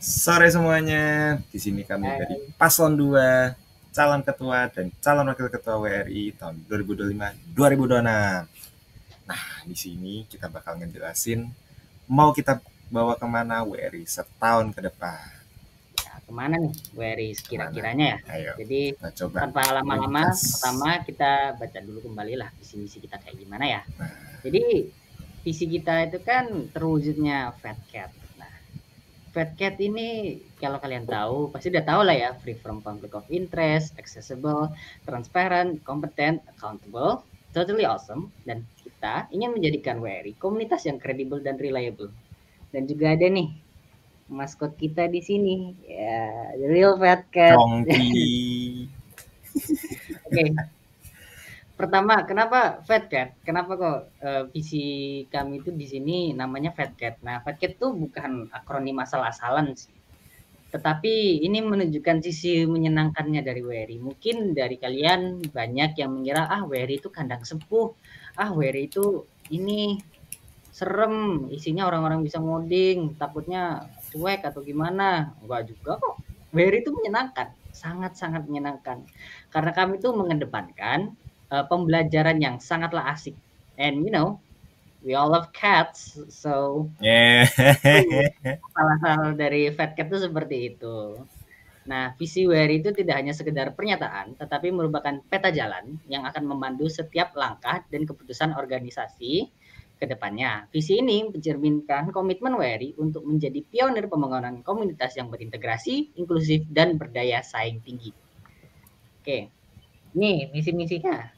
Sore semuanya, di sini kami dari Hai. Paslon 2, calon ketua dan calon wakil ketua WRI tahun 2025-2026. Nah, di sini kita bakal ngejelasin mau kita bawa kemana WRI setahun ke depan. Nah, kemana nih Wery Kemana? sekira-kiranya ya? Ayo, Jadi kita coba tanpa lama-lama, ringkas. pertama kita baca dulu kembali lah visi misi kita kayak gimana ya. Nah, Jadi visi kita itu kan terwujudnya Fat Cat. Nah, Fat Cat ini kalau kalian tahu pasti udah tahu lah ya, free from conflict of interest, accessible, transparent, competent, accountable, totally awesome, dan kita ingin menjadikan WRI komunitas yang kredibel dan reliable. Dan juga ada nih maskot kita di sini ya, the real fat cat. Congki. Oke, pertama kenapa fat cat, kenapa kok visi kami itu di sini namanya fat cat. Nah, fat cat itu bukan akronim asal-asalan sih, tetapi ini menunjukkan sisi menyenangkannya dari Wery. Mungkin dari kalian banyak yang mengira Wery itu kandang sepuh, Wery itu ini serem, isinya orang-orang bisa ngoding, takutnya cuek atau gimana. Enggak juga kok. Wery itu menyenangkan, sangat-sangat menyenangkan. Karena kami tuh mengedepankan pembelajaran yang sangatlah asik. And you know, we all love cats, so Yeah. salah satu dari Fat Cat itu seperti itu. Nah, visi Wery itu tidak hanya sekedar pernyataan, tetapi merupakan peta jalan yang akan memandu setiap langkah dan keputusan organisasi ke depannya. Visi ini mencerminkan komitmen WRI untuk menjadi pionir pembangunan komunitas yang berintegrasi, inklusif, dan berdaya saing tinggi. Oke, ini misi-misinya.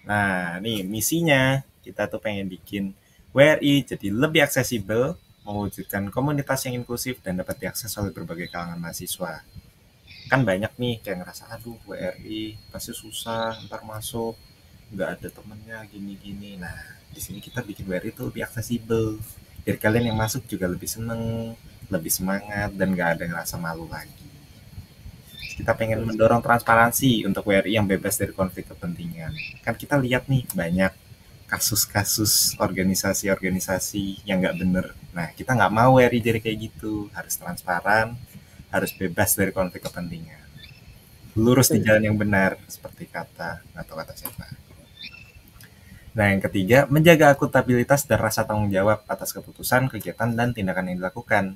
Nah, nih misinya kita tuh pengen bikin WRI jadi lebih aksesibel, mewujudkan komunitas yang inklusif dan dapat diakses oleh berbagai kalangan mahasiswa. Kan banyak nih kayak ngerasa, aduh WRI pasti susah, ntar masuk, nggak ada temennya, gini-gini. Nah, di sini kita bikin WRI itu lebih aksesibel. Biar kalian yang masuk juga lebih seneng, lebih semangat, dan nggak ada ngerasa malu lagi. Kita pengen Betul sekali. mendorong transparansi untuk WRI yang bebas dari konflik kepentingan. Kan kita lihat nih banyak kasus-kasus organisasi-organisasi yang nggak bener. Nah, kita nggak mau WRI jadi kayak gitu. Harus transparan, harus bebas dari konflik kepentingan. Lurus di Betul. jalan yang benar, seperti kata, atau kata siapa. Nah, yang ketiga, menjaga akuntabilitas dan rasa tanggung jawab atas keputusan, kegiatan, dan tindakan yang dilakukan.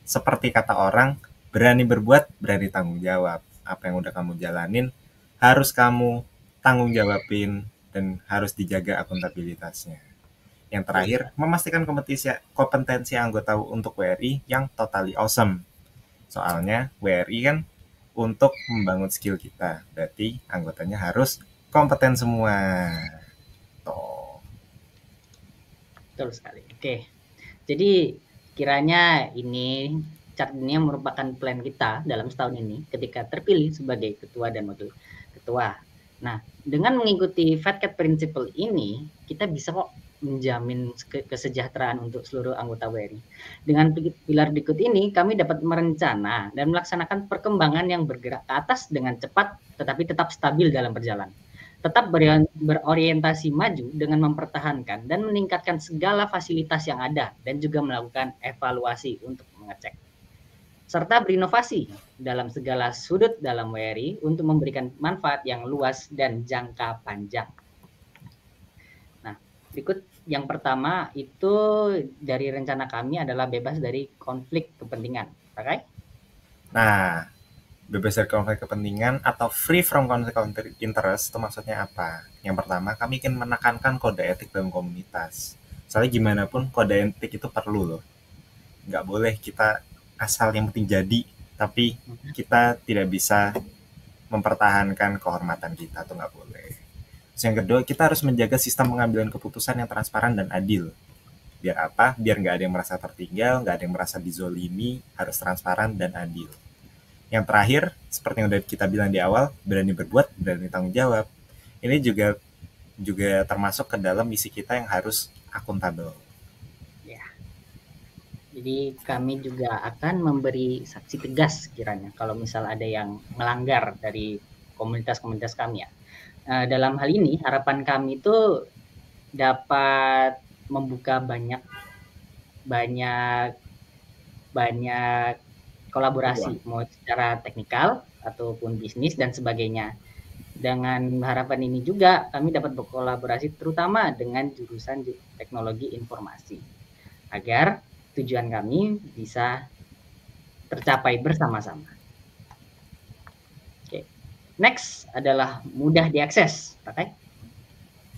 Seperti kata orang, berani berbuat, berani tanggung jawab. Apa yang udah kamu jalanin, harus kamu tanggung jawabin, dan harus dijaga akuntabilitasnya. Yang Betul terakhir, sekali. memastikan kompetensi anggota untuk WRI yang totally awesome. Soalnya WRI kan untuk membangun skill kita, berarti anggotanya harus kompeten semua. Toh. Betul sekali. Oke. Jadi kiranya ini chart ini merupakan plan kita dalam setahun ini ketika terpilih sebagai ketua dan wakil ketua. Nah, dengan mengikuti Fat Cat Principle ini, kita bisa kok menjamin kesejahteraan untuk seluruh anggota WRI. Dengan pilar berikut ini, kami dapat merencana dan melaksanakan perkembangan yang bergerak ke atas dengan cepat, tetapi tetap stabil dalam perjalanan. Tetap berorientasi maju dengan mempertahankan dan meningkatkan segala fasilitas yang ada dan juga melakukan evaluasi untuk mengecek. Serta berinovasi dalam segala sudut dalam WRI untuk memberikan manfaat yang luas dan jangka panjang. Nah, berikut yang pertama itu dari rencana kami adalah bebas dari konflik kepentingan. Oke? Nah, bebas dari konflik kepentingan atau free from conflict of interest itu maksudnya apa? Yang pertama, kami ingin menekankan kode etik dalam komunitas. Soalnya gimana pun kode etik itu perlu loh. Nggak boleh kita asal yang penting jadi, tapi kita tidak bisa mempertahankan kehormatan kita, tuh nggak boleh. Terus yang kedua, kita harus menjaga sistem pengambilan keputusan yang transparan dan adil. Biar apa? Biar nggak ada yang merasa tertinggal, nggak ada yang merasa dizolimi, harus transparan dan adil. Yang terakhir, seperti yang udah kita bilang di awal, berani berbuat, berani tanggung jawab. Ini juga juga termasuk ke dalam misi kita yang harus akuntabel. Ya. Jadi kami juga akan memberi sanksi tegas kiranya kalau misal ada yang melanggar dari komunitas-komunitas kami ya. Dalam hal ini harapan kami itu dapat membuka banyak banyak banyak kolaborasi, Wah, mau secara teknikal ataupun bisnis dan sebagainya. Dengan harapan ini juga kami dapat berkolaborasi terutama dengan jurusan teknologi informasi agar tujuan kami bisa tercapai bersama-sama. Oke. Next adalah mudah diakses, pakai.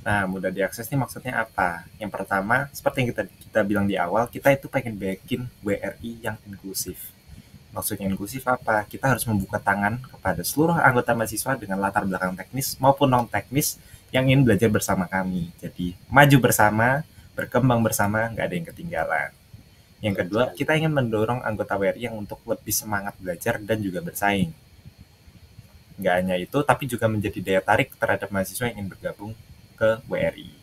nah, mudah diakses ini maksudnya apa? Yang pertama, seperti yang kita bilang di awal, kita itu pengen bikin WRI yang inklusif. Maksudnya inklusif apa? Kita harus membuka tangan kepada seluruh anggota mahasiswa dengan latar belakang teknis maupun non-teknis yang ingin belajar bersama kami. Jadi, maju bersama, berkembang bersama, nggak ada yang ketinggalan. Yang kedua, kita ingin mendorong anggota WRI yang untuk lebih semangat belajar dan juga bersaing. Nggak hanya itu, tapi juga menjadi daya tarik terhadap mahasiswa yang ingin bergabung ke WRI.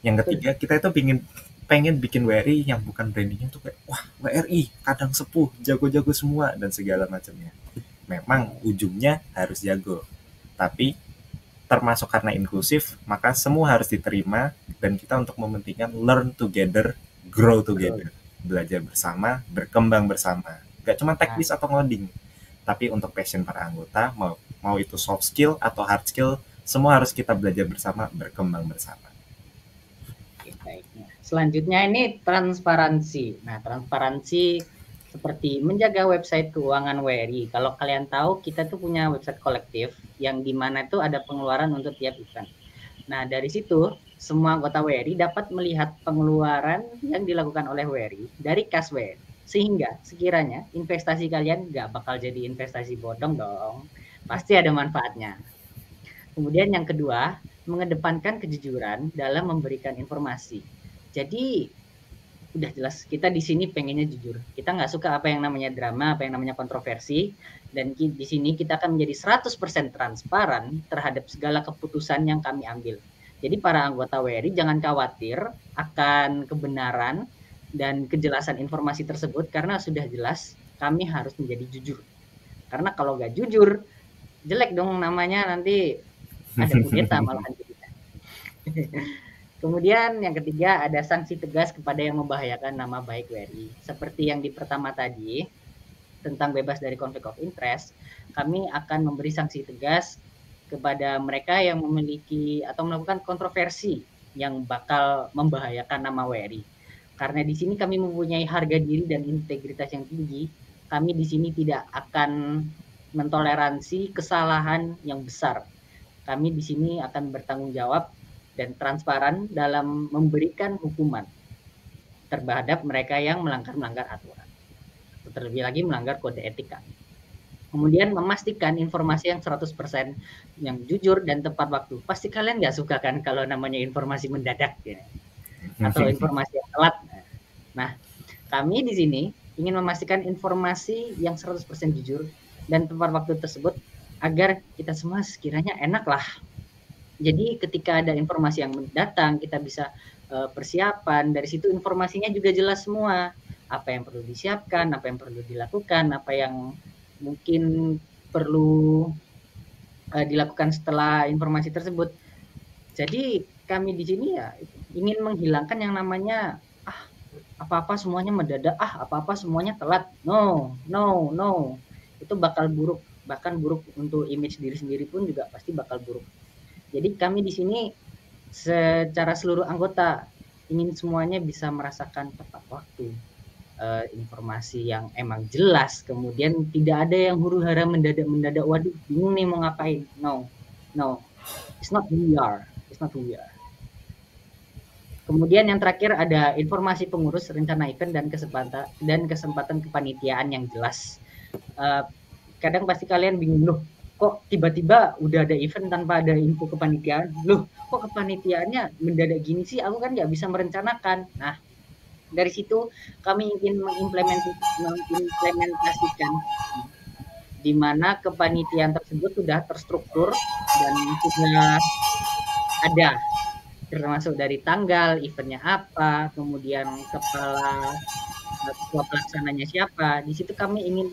Yang ketiga, kita itu pengen bikin WRI yang bukan brandingnya tuh kayak wah WRI kadang sepuh jago-jago semua dan segala macamnya. Memang ujungnya harus jago, tapi termasuk karena inklusif maka semua harus diterima dan kita untuk mementingkan learn together, grow together, belajar bersama, berkembang bersama. Gak cuma teknis atau ngoding, tapi untuk passion para anggota mau itu soft skill atau hard skill semua harus kita belajar bersama, berkembang bersama. Selanjutnya ini transparansi. Nah, transparansi seperti menjaga website keuangan WRI. Kalau kalian tahu, kita tuh punya website kolektif yang dimana itu ada pengeluaran untuk tiap event. Nah, dari situ semua anggota WRI dapat melihat pengeluaran yang dilakukan oleh WRI dari kas WRI. Sehingga sekiranya investasi kalian nggak bakal jadi investasi bodong dong. Pasti ada manfaatnya. Kemudian yang kedua, mengedepankan kejujuran dalam memberikan informasi. Jadi udah jelas kita di sini pengennya jujur. Kita nggak suka apa yang namanya drama, apa yang namanya kontroversi. Dan di sini kita akan menjadi 100% transparan terhadap segala keputusan yang kami ambil. Jadi para anggota WRI jangan khawatir akan kebenaran dan kejelasan informasi tersebut karena sudah jelas kami harus menjadi jujur. Karena kalau nggak jujur, jelek dong namanya, nanti ada kudeta malahan. Kemudian yang ketiga ada sanksi tegas kepada yang membahayakan nama baik WRI. Seperti yang di pertama tadi tentang bebas dari konflik of interest, kami akan memberi sanksi tegas kepada mereka yang memiliki atau melakukan kontroversi yang bakal membahayakan nama WRI. Karena di sini kami mempunyai harga diri dan integritas yang tinggi, kami di sini tidak akan mentoleransi kesalahan yang besar. Kami di sini akan bertanggung jawab dan transparan dalam memberikan hukuman terhadap mereka yang melanggar aturan. Terlebih lagi melanggar kode etika. Kemudian memastikan informasi yang 100% yang jujur dan tepat waktu. Pasti kalian nggak suka kan kalau namanya informasi mendadak ya. Atau informasi yang telat. Nah, kami di sini ingin memastikan informasi yang 100% jujur dan tepat waktu tersebut agar kita semua sekiranya enak lah. Jadi ketika ada informasi yang datang, kita bisa persiapan. Dari situ informasinya juga jelas semua. Apa yang perlu disiapkan, apa yang perlu dilakukan, apa yang mungkin perlu dilakukan setelah informasi tersebut. Jadi kami di sini ya ingin menghilangkan yang namanya apa-apa semuanya mendadak, apa-apa semuanya telat. No. Itu bakal buruk, bahkan buruk untuk image diri sendiri pun juga pasti bakal buruk. Jadi kami di sini secara seluruh anggota ingin semuanya bisa merasakan tepat waktu, informasi yang emang jelas, kemudian tidak ada yang huru-hara mendadak, waduh bingung nih mau ngapain. No, it's not who we are. Kemudian yang terakhir ada informasi pengurus, rencana event dan kesempatan kepanitiaan yang jelas. Kadang pasti kalian bingung, loh kok tiba-tiba udah ada event tanpa ada info kepanitiaan? Loh kok kepanitiaannya mendadak gini sih? Aku kan nggak bisa merencanakan. Nah, dari situ kami ingin mengimplementasikan di mana kepanitiaan tersebut sudah terstruktur dan sudah ada, termasuk dari tanggal, eventnya apa, kemudian ketua pelaksananya siapa. Di situ kami ingin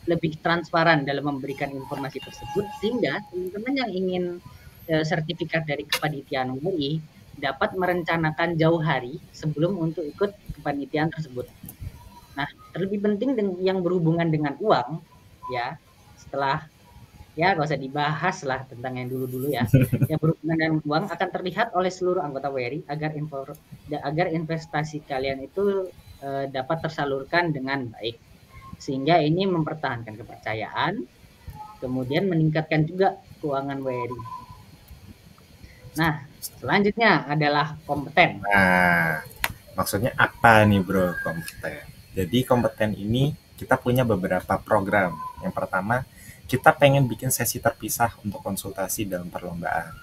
lebih transparan dalam memberikan informasi tersebut, sehingga teman-teman yang ingin sertifikat dari kepanitiaan WRI dapat merencanakan jauh hari sebelum untuk ikut kepanitiaan tersebut. Nah, terlebih penting yang berhubungan dengan uang, ya, setelah ya nggak usah dibahas lah tentang yang dulu-dulu ya. Yang berhubungan dengan uang akan terlihat oleh seluruh anggota WRI agar investasi kalian itu dapat tersalurkan dengan baik. Sehingga ini mempertahankan kepercayaan, kemudian meningkatkan juga keuangan WRI. Nah, selanjutnya adalah kompeten. Nah, maksudnya apa nih bro kompeten? Jadi kompeten ini kita punya beberapa program. Yang pertama, kita pengen bikin sesi terpisah untuk konsultasi dalam perlombaan.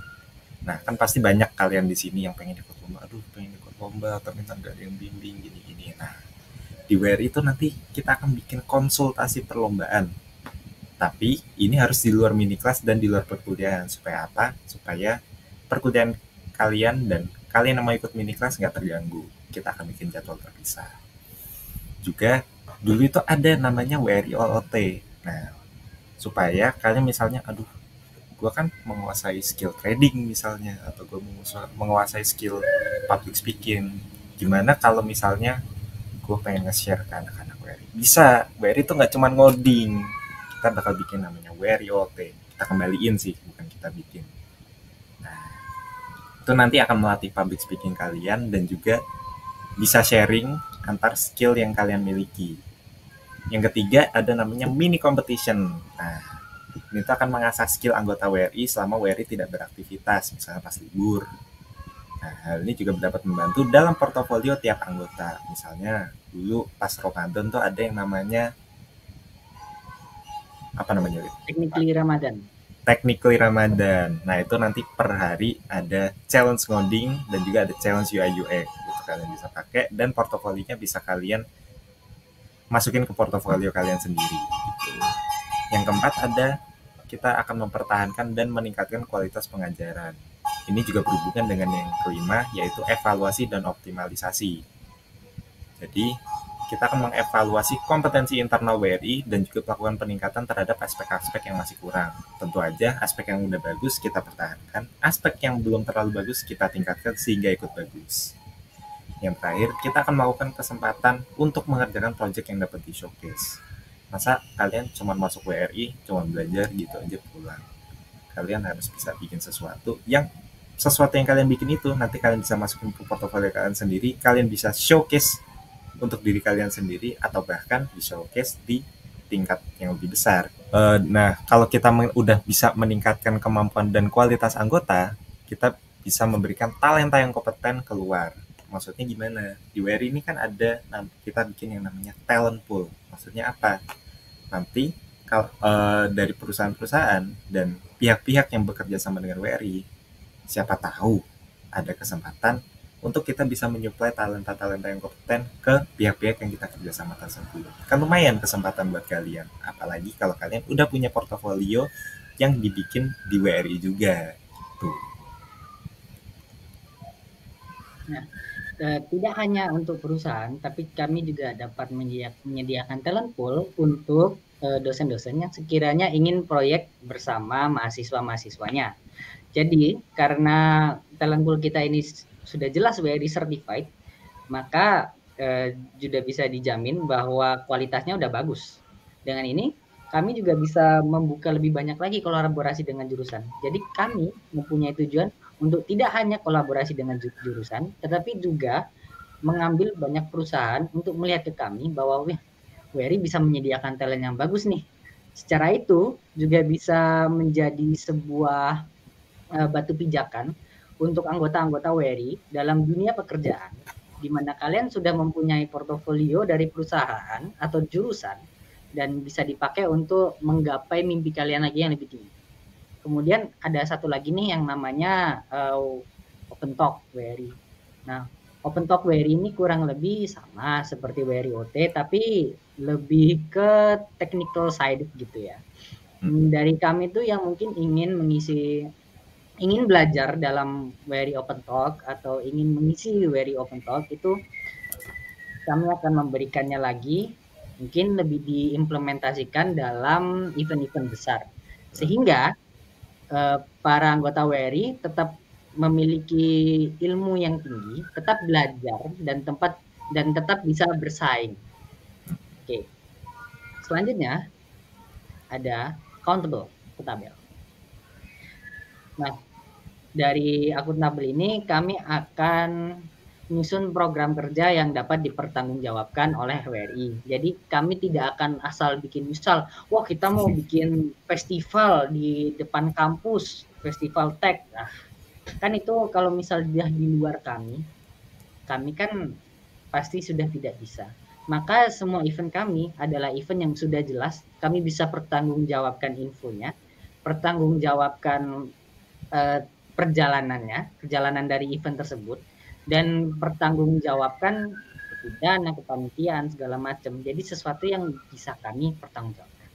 Nah, kan pasti banyak kalian di sini yang pengen ikut lomba. Aduh, pengen ikut lomba, tapi nggak ada yang bimbing, gini-gini. Nah, di WRI itu nanti kita akan bikin konsultasi perlombaan. Tapi ini harus di luar mini kelas dan di luar perkuliahan. Supaya apa? Supaya perkuliahan kalian dan kalian yang mau ikut mini kelas nggak terganggu. Kita akan bikin jadwal terpisah. Juga dulu itu ada namanya WRI OOT. Nah, supaya kalian misalnya, aduh, gue kan menguasai skill trading misalnya, atau gue menguasai skill public speaking. Gimana kalau misalnya gue pengen nge-share ke anak-anak WRI? Bisa, WRI itu nggak cuma ngoding. Kita bakal bikin namanya WRI OOT. Kita kembaliin sih, bukan kita bikin. Nah, itu nanti akan melatih public speaking kalian dan juga bisa sharing antar skill yang kalian miliki. Yang ketiga ada namanya mini competition. Nah, ini tuh akan mengasah skill anggota WRI selama WRI tidak beraktivitas, misalnya pas libur. Nah, hal ini juga dapat membantu dalam portofolio tiap anggota. Misalnya dulu pas Ramadan tuh ada yang namanya apa namanya? Technically Ramadan. Technically Ramadan. Nah, itu nanti per hari ada challenge ngoding dan juga ada challenge UI UX. Itu kalian bisa pakai dan portofolionya bisa kalian masukin ke portofolio kalian sendiri gitu. Yang keempat ada kita akan mempertahankan dan meningkatkan kualitas pengajaran. Ini juga berhubungan dengan yang kelima, yaitu evaluasi dan optimalisasi. Jadi, kita akan mengevaluasi kompetensi internal WRI dan juga melakukan peningkatan terhadap aspek-aspek yang masih kurang. Tentu aja, aspek yang udah bagus kita pertahankan, aspek yang belum terlalu bagus kita tingkatkan sehingga ikut bagus. Yang terakhir, kita akan melakukan kesempatan untuk mengerjakan proyek yang dapat di-showcase. Masa kalian cuma masuk WRI, cuma belajar gitu aja pulang. Kalian harus bisa bikin sesuatu yang kalian bikin itu nanti kalian bisa masukin ke portofolio kalian sendiri, kalian bisa showcase untuk diri kalian sendiri atau bahkan di showcase di tingkat yang lebih besar. Nah, kalau kita udah bisa meningkatkan kemampuan dan kualitas anggota, kita bisa memberikan talenta yang kompeten keluar. Maksudnya gimana? Di WRI ini kan ada kita bikin yang namanya talent pool. Maksudnya apa? Nanti dari perusahaan-perusahaan dan pihak-pihak yang bekerja sama dengan WRI, siapa tahu ada kesempatan untuk kita bisa menyuplai talenta-talenta yang kompeten ke pihak-pihak yang kita kerjasama tersebut. Kan lumayan kesempatan buat kalian. Apalagi kalau kalian udah punya portofolio yang dibikin di WRI juga. Tuh. Nah, tidak hanya untuk perusahaan, tapi kami juga dapat menyediakan talent pool untuk dosen-dosen yang sekiranya ingin proyek bersama mahasiswa-mahasiswanya. Jadi, karena talent pool kita ini sudah jelas WRI certified, maka sudah bisa dijamin bahwa kualitasnya udah bagus. Dengan ini, kami juga bisa membuka lebih banyak lagi kolaborasi dengan jurusan. Jadi kami mempunyai tujuan untuk tidak hanya kolaborasi dengan jurusan, tetapi juga mengambil banyak perusahaan untuk melihat ke kami bahwa WRI bisa menyediakan talent yang bagus nih. Secara itu juga bisa menjadi sebuah batu pijakan untuk anggota-anggota WRI dalam dunia pekerjaan, di mana kalian sudah mempunyai portofolio dari perusahaan atau jurusan dan bisa dipakai untuk menggapai mimpi kalian lagi yang lebih tinggi. Kemudian ada satu lagi nih yang namanya Open Talk WRI. Nah, Open Talk WRI ini kurang lebih sama seperti WRI OT, tapi lebih ke technical side gitu ya. Dari kami tuh yang mungkin ingin belajar dalam WRI Open Talk atau ingin mengisi WRI Open Talk itu kami akan memberikannya lagi, mungkin lebih diimplementasikan dalam event-event besar. Sehingga para anggota WRI tetap memiliki ilmu yang tinggi, tetap belajar dan tetap bisa bersaing. Oke, selanjutnya ada accountable, akuntabel. Nah, dari akuntabel ini kami akan menyusun program kerja yang dapat dipertanggungjawabkan oleh WRI. Jadi kami tidak akan asal bikin, misal, wah kita mau bikin festival di depan kampus, festival tech. Nah, kan itu kalau misal dia di luar kami kan pasti sudah tidak bisa. Maka semua event kami adalah event yang sudah jelas, kami bisa pertanggungjawabkan infonya, pertanggungjawabkan eh, perjalanan dari event tersebut, dan pertanggungjawabkan pidana, kepanitiaan, segala macam. Jadi sesuatu yang bisa kami pertanggungjawabkan.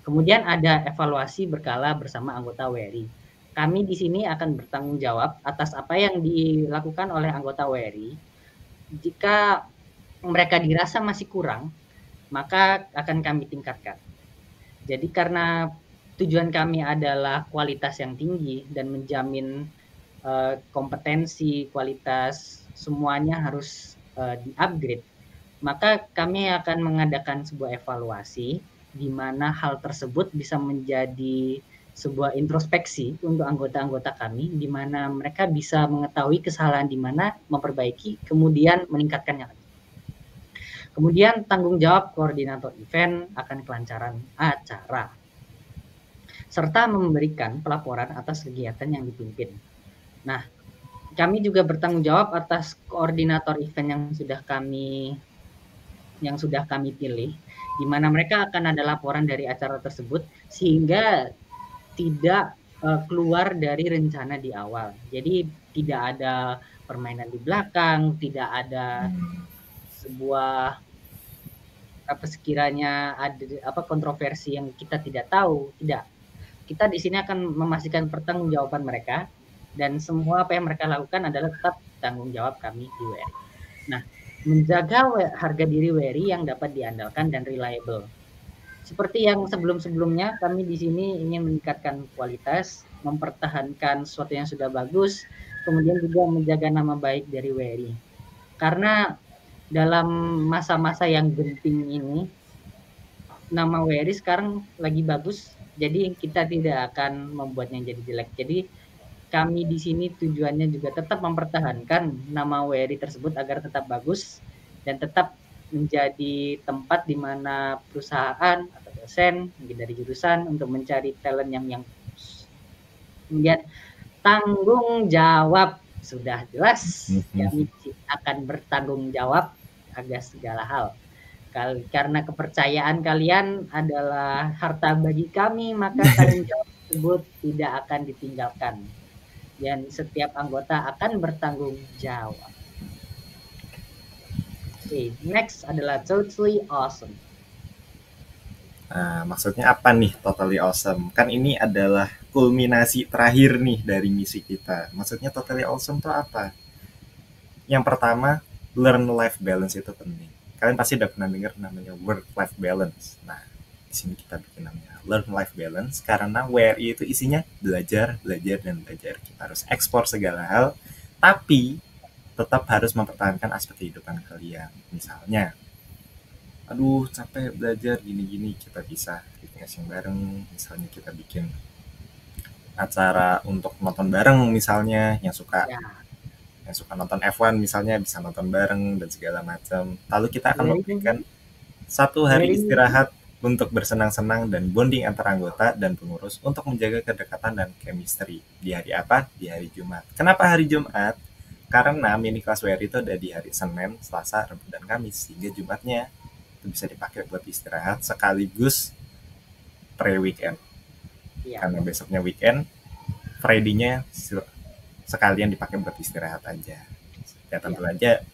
Kemudian ada evaluasi berkala bersama anggota WRI. Kami di sini akan bertanggung jawab atas apa yang dilakukan oleh anggota WRI. Jika mereka dirasa masih kurang, maka akan kami tingkatkan. Jadi karena tujuan kami adalah kualitas yang tinggi dan menjamin kompetensi, kualitas semuanya harus di-upgrade, maka kami akan mengadakan sebuah evaluasi di mana hal tersebut bisa menjadi sebuah introspeksi untuk anggota-anggota kami, di mana mereka bisa mengetahui kesalahan di mana, memperbaiki, kemudian meningkatkannya lagi. Kemudian tanggung jawab koordinator event akan kelancaran acara, serta memberikan pelaporan atas kegiatan yang dipimpin. Nah, kami juga bertanggung jawab atas koordinator event yang sudah kami pilih, di mana mereka akan ada laporan dari acara tersebut sehingga tidak keluar dari rencana di awal. Jadi tidak ada permainan di belakang, tidak ada sebuah apa sekiranya ada kontroversi yang kita tidak tahu, tidak. Kita di sini akan memastikan pertanggungjawaban mereka, dan semua apa yang mereka lakukan adalah tetap tanggung jawab kami di WRI. Nah, menjaga harga diri WRI yang dapat diandalkan dan reliable. Seperti yang sebelum-sebelumnya, kami di sini ingin meningkatkan kualitas, mempertahankan sesuatu yang sudah bagus, kemudian juga menjaga nama baik dari WRI. Karena dalam masa-masa yang genting ini, nama WRI sekarang lagi bagus, jadi kita tidak akan membuatnya jadi jelek. Jadi kami di sini tujuannya juga tetap mempertahankan nama WRI tersebut agar tetap bagus dan tetap menjadi tempat di mana perusahaan atau dosen mungkin dari jurusan untuk mencari talent yang kemudian tanggung jawab sudah jelas, kami akan bertanggung jawab atas segala hal. Karena kepercayaan kalian adalah harta bagi kami, maka tanggung jawab tersebut tidak akan ditinggalkan. Dan setiap anggota akan bertanggung jawab. Oke, next adalah totally awesome. Nah, maksudnya apa nih totally awesome? Kan ini adalah kulminasi terakhir nih dari misi kita. Maksudnya totally awesome itu apa? Yang pertama, learn life balance itu penting. Kalian pasti udah pernah dengar namanya work life balance. Nah, di sini kita bikin namanya learn life balance karena WRI itu isinya belajar, belajar, dan belajar. Kita harus ekspor segala hal, tapi tetap harus mempertahankan aspek kehidupan kalian. Misalnya, aduh capek belajar gini-gini, kita bisa refreshing bareng. Misalnya kita bikin acara untuk nonton bareng, misalnya yang suka nonton F1 misalnya bisa nonton bareng dan segala macam. Lalu kita akan memberikan satu hari istirahat untuk bersenang-senang dan bonding antara anggota dan pengurus untuk menjaga kedekatan dan chemistry. Di hari apa? Di hari Jumat. Kenapa hari Jumat? Karena mini kelas WR itu ada di hari Senin, Selasa, Rabu, dan Kamis. Sehingga Jumatnya itu bisa dipakai buat istirahat sekaligus pre-weekend. Karena besoknya weekend, Friday-nya sekalian dipakai buat istirahat aja. Ya tentu aja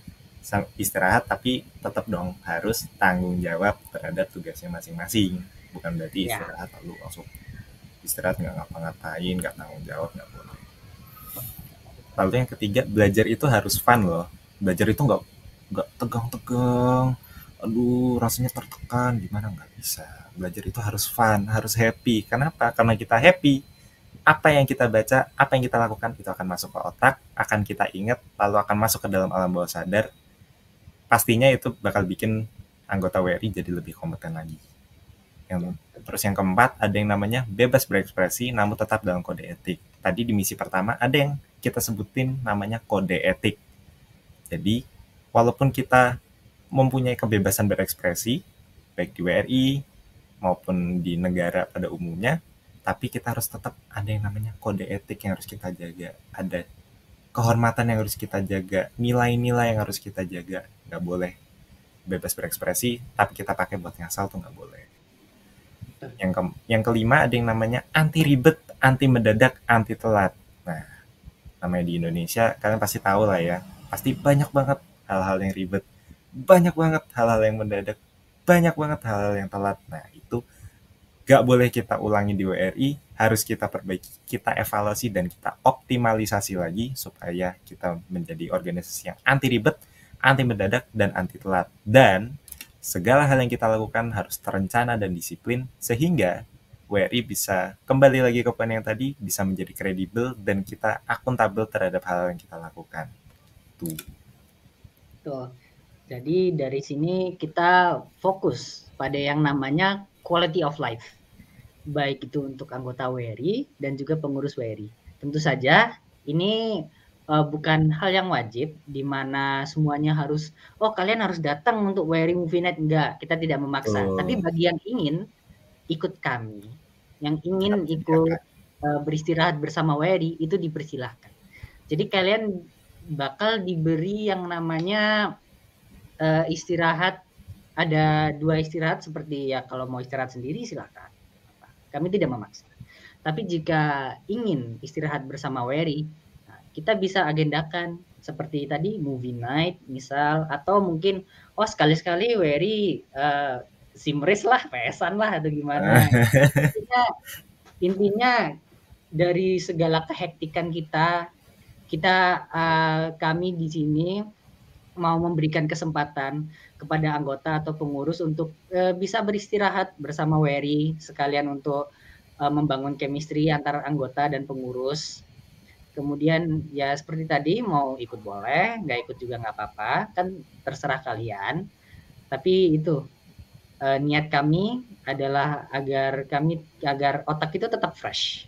istirahat, tapi tetap dong harus tanggung jawab terhadap tugasnya masing-masing. Bukan berarti istirahat lalu langsung istirahat nggak ngapa-ngapain, nggak tanggung jawab, nggak boleh. Lalu yang ketiga, belajar itu harus fun loh. Belajar itu nggak tegang-tegang, aduh rasanya tertekan gimana, nggak bisa. Belajar itu harus fun, harus happy. Kenapa? Karena kita happy, apa yang kita baca, apa yang kita lakukan itu akan masuk ke otak, akan kita ingat, lalu akan masuk ke dalam alam bawah sadar. Pastinya itu bakal bikin anggota WRI jadi lebih kompeten lagi. Terus yang keempat, ada yang namanya bebas berekspresi namun tetap dalam kode etik. Tadi di misi pertama ada yang kita sebutin namanya kode etik. Jadi walaupun kita mempunyai kebebasan berekspresi, baik di WRI maupun di negara pada umumnya, tapi kita harus tetap ada yang namanya kode etik yang harus kita jaga. Ada kehormatan yang harus kita jaga, nilai-nilai yang harus kita jaga. Nggak boleh bebas berekspresi, tapi kita pakai buat ngasal tuh nggak boleh. Yang kelima ada yang namanya anti ribet, anti mendadak, anti telat. Nah, namanya di Indonesia, kalian pasti tahu lah ya. Pasti banyak banget hal-hal yang ribet, banyak banget hal-hal yang mendadak, banyak banget hal-hal yang telat. Nah, itu gak boleh kita ulangi di WRI, harus kita perbaiki, kita evaluasi, dan kita optimalisasi lagi supaya kita menjadi organisasi yang anti ribet, anti mendadak, dan anti telat. Dan segala hal yang kita lakukan harus terencana dan disiplin, sehingga WRI bisa kembali lagi ke poin yang tadi, bisa menjadi kredibel, dan kita akuntabel terhadap hal yang kita lakukan. Tuh. Jadi dari sini kita fokus pada yang namanya quality of life. Baik itu untuk anggota WRI dan juga pengurus WRI. Tentu saja ini bukan hal yang wajib di mana semuanya harus kalian harus datang untuk WRI Movie Night. Enggak, kita tidak memaksa. Tapi bagi yang ingin ikut kami, yang ingin ikut beristirahat bersama WRI itu dipersilahkan. Jadi kalian bakal diberi yang namanya istirahat, ada 2 istirahat seperti ya kalau mau istirahat sendiri silakan. Kami tidak memaksa. Tapi jika ingin istirahat bersama WRI, kita bisa agendakan seperti tadi movie night misal, atau mungkin sekali-sekali WRI simris lah, PS-an lah atau gimana. Intinya dari segala kehektikan kita kami di sini mau memberikan kesempatan kepada anggota atau pengurus untuk bisa beristirahat bersama WRI, sekalian untuk membangun chemistry antara anggota dan pengurus. Kemudian ya seperti tadi, mau ikut boleh, nggak ikut juga nggak apa-apa, kan terserah kalian. Tapi itu niat kami adalah agar otak itu tetap fresh,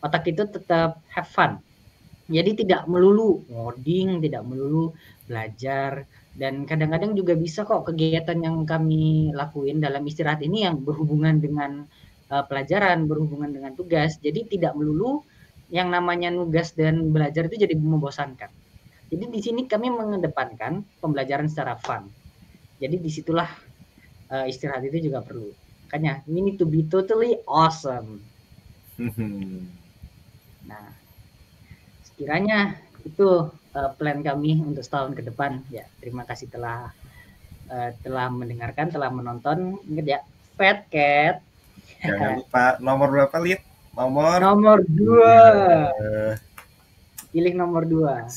otak itu tetap have fun. Jadi tidak melulu ngoding, tidak melulu belajar, dan kadang-kadang juga bisa kok kegiatan yang kami lakuin dalam istirahat ini yang berhubungan dengan pelajaran, berhubungan dengan tugas. Jadi tidak melulu yang namanya nugas dan belajar itu jadi membosankan. Jadi di sini kami mengedepankan pembelajaran secara fun. Jadi disitulah istirahat itu juga perlu. Makanya we need to be totally awesome. Nah, sekiranya itu plan kami untuk setahun ke depan. Ya, terima kasih telah mendengarkan, telah menonton. Ingat ya, Fat Cat. Jangan lupa nomor berapa, Lid? Nomor 2. Pilih nomor 2.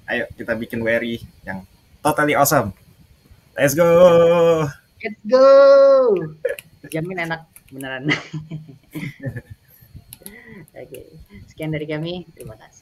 Ayo kita bikin WRI yang totally awesome. Let's go. Let's go. Jamin enak beneran. Oke, sekian dari kami. Terima kasih.